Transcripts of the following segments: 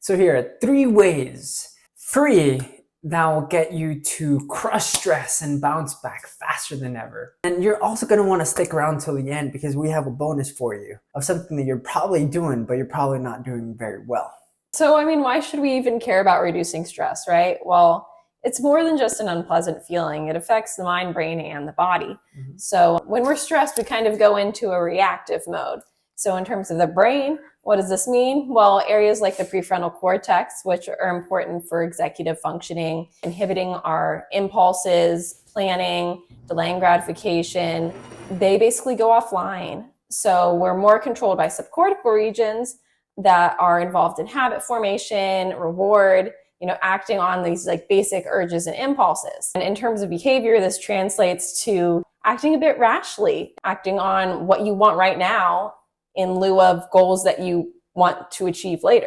So here are 3 ways, free, that will get you to crush stress and bounce back faster than ever. And you're also going to want to stick around till the end because we have a bonus for you of something that you're probably doing, but you're probably not doing very well. So, I mean, why should we even care about reducing stress, right? Well, it's more than just an unpleasant feeling. It affects the mind, brain, and the body. So when we're stressed, we kind of go into a reactive mode. So in terms of the brain, what does this mean? Well, areas like the prefrontal cortex, which are important for executive functioning, inhibiting our impulses, planning, delaying gratification, they basically go offline. So we're more controlled by subcortical regions that are involved in habit formation, reward, acting on these like basic urges and impulses. And in terms of behavior, this translates to acting a bit rashly, acting on what you want right now in lieu of goals that you want to achieve later.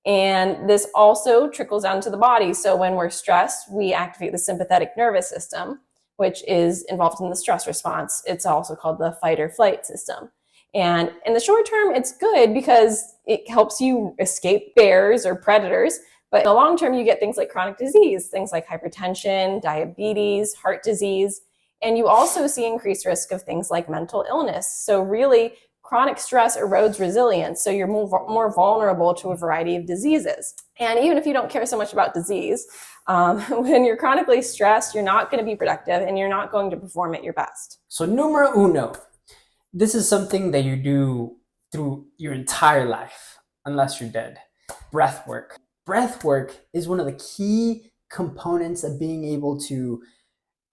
And this also trickles down to the body. So when we're stressed, we activate the sympathetic nervous system, which is involved in the stress response. It's also called the fight or flight system. And in the short term, it's good because it helps you escape bears or predators. But in the long term, you get things like chronic disease, things like hypertension, diabetes, heart disease. And you also see increased risk of things like mental illness. So really, chronic stress erodes resilience. So you're more vulnerable to a variety of diseases. And even if you don't care so much about disease, when you're chronically stressed, you're not going to be productive and you're not going to perform at your best. So numero uno. This is something that you do through your entire life, unless you're dead. Breathwork. Breathwork is one of the key components of being able to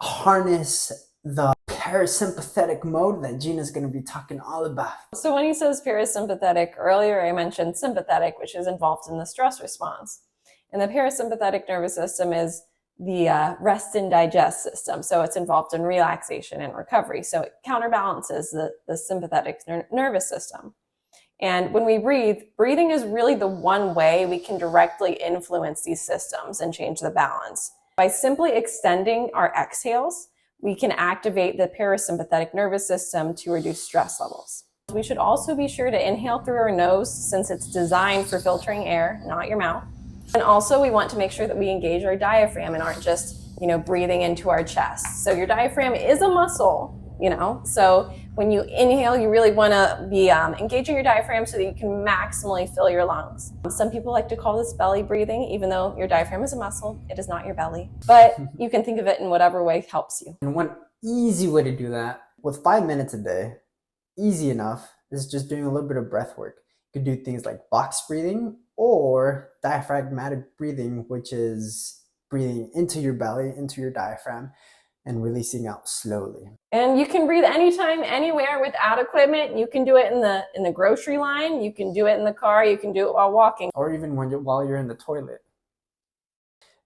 harness the parasympathetic mode that Gina's going to be talking all about. So when he says parasympathetic, earlier I mentioned sympathetic, which is involved in the stress response. And the parasympathetic nervous system is the rest and digest system. So it's involved in relaxation and recovery. So it counterbalances the sympathetic nervous system. And when we breathe, breathing is really the one way we can directly influence these systems and change the balance. By simply extending our exhales, we can activate the parasympathetic nervous system to reduce stress levels. We should also be sure to inhale through our nose since it's designed for filtering air, not your mouth. And also we want to make sure that we engage our diaphragm and aren't just, breathing into our chest. So your diaphragm is a muscle, so when you inhale, you really want to be engaging your diaphragm so that you can maximally fill your lungs. Some people like to call this belly breathing, even though your diaphragm is a muscle, it is not your belly, but you can think of it in whatever way helps you. And one easy way to do that with 5 minutes a day, easy enough, is just doing a little bit of breath work. You could do things like box breathing or diaphragmatic breathing, which is breathing into your belly, into your diaphragm, and releasing out slowly. And you can breathe anytime, anywhere without equipment. You can do it in the grocery line. You can do it in the car. You can do it while walking. Or even while you're in the toilet.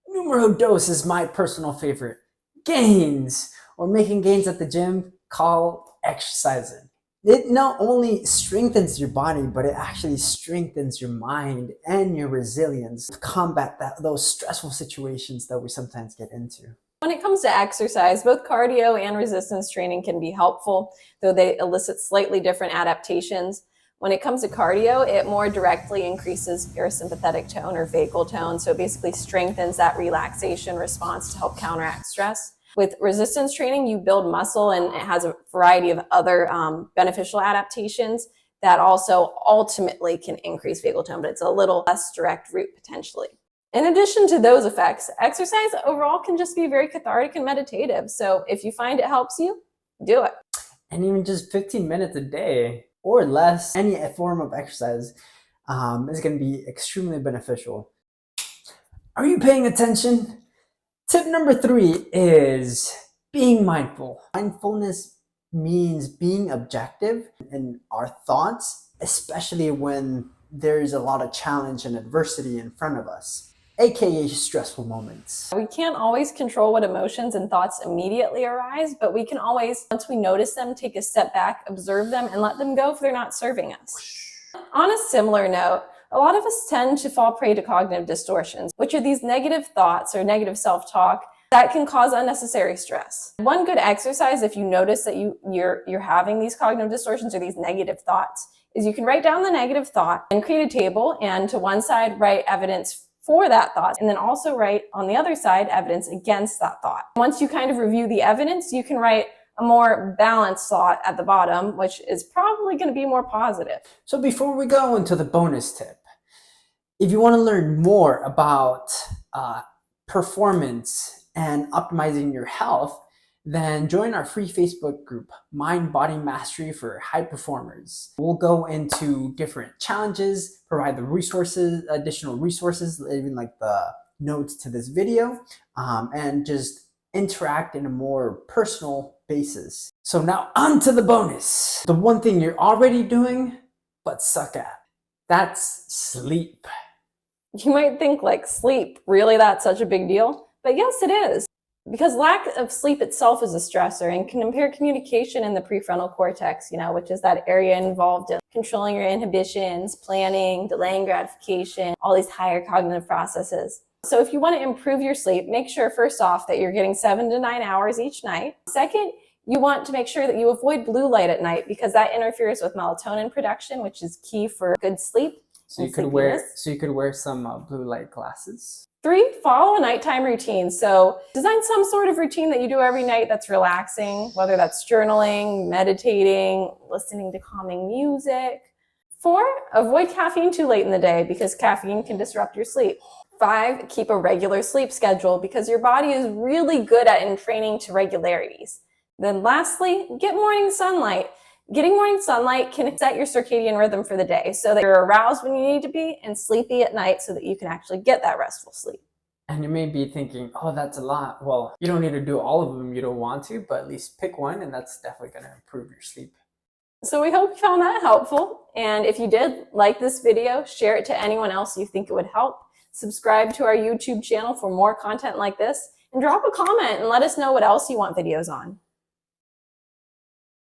Numero dos is my personal favorite. Gains, or making gains at the gym, call exercising. It not only strengthens your body, but it actually strengthens your mind and your resilience to combat those stressful situations that we sometimes get into. When it comes to exercise, both cardio and resistance training can be helpful, though they elicit slightly different adaptations. When it comes to cardio, it more directly increases parasympathetic tone or vagal tone, so it basically strengthens that relaxation response to help counteract stress. With resistance training, you build muscle, and it has a variety of other beneficial adaptations that also ultimately can increase vagal tone, but it's a little less direct route potentially. In addition to those effects, exercise overall can just be very cathartic and meditative. So if you find it helps you, do it. And even just 15 minutes a day or less, any form of exercise is going to be extremely beneficial. Are you paying attention? Tip number 3 is being mindful. Mindfulness means being objective in our thoughts, especially when there's a lot of challenge and adversity in front of us, aka stressful moments. We can't always control what emotions and thoughts immediately arise, but we can always, once we notice them, take a step back, observe them, and let them go if they're not serving us. On a similar note, a lot of us tend to fall prey to cognitive distortions, which are these negative thoughts or negative self-talk that can cause unnecessary stress. One good exercise, if you notice that you're having these cognitive distortions or these negative thoughts, is you can write down the negative thought and create a table, and to one side write evidence for that thought, and then also write on the other side evidence against that thought. Once you kind of review the evidence, you can write a more balanced thought at the bottom, which is probably going to be more positive. So before we go into the bonus tip, if you want to learn more about performance and optimizing your health, then join our free Facebook group, Mind Body Mastery for High Performers. We'll go into different challenges, provide the resources, additional resources, even like the notes to this video, and just interact in a more personal basis. So now on to the bonus. The one thing you're already doing, but suck at. That's sleep. You might think, like, sleep, really that's such a big deal? But yes, it is. Because lack of sleep itself is a stressor and can impair communication in the prefrontal cortex, which is that area involved in controlling your inhibitions, planning, delaying gratification, all these higher cognitive processes. So if you want to improve your sleep, make sure first off that you're getting 7 to 9 hours each night. Second, you want to make sure that you avoid blue light at night because that interferes with melatonin production, which is key for good sleep. So you could wear some blue light glasses. 3, follow a nighttime routine. So design some sort of routine that you do every night that's relaxing, whether that's journaling, meditating, listening to calming music. 4, avoid caffeine too late in the day because caffeine can disrupt your sleep. 5, keep a regular sleep schedule because your body is really good at entraining to regularities. Then lastly, get morning sunlight. Getting morning sunlight can set your circadian rhythm for the day so that you're aroused when you need to be and sleepy at night so that you can actually get that restful sleep. And you may be thinking, oh, that's a lot. Well, you don't need to do all of them. You don't want to, but at least pick one, and that's definitely going to improve your sleep. So we hope you found that helpful. And if you did, like this video, share it to anyone else you think it would help. Subscribe to our YouTube channel for more content like this, and drop a comment and let us know what else you want videos on.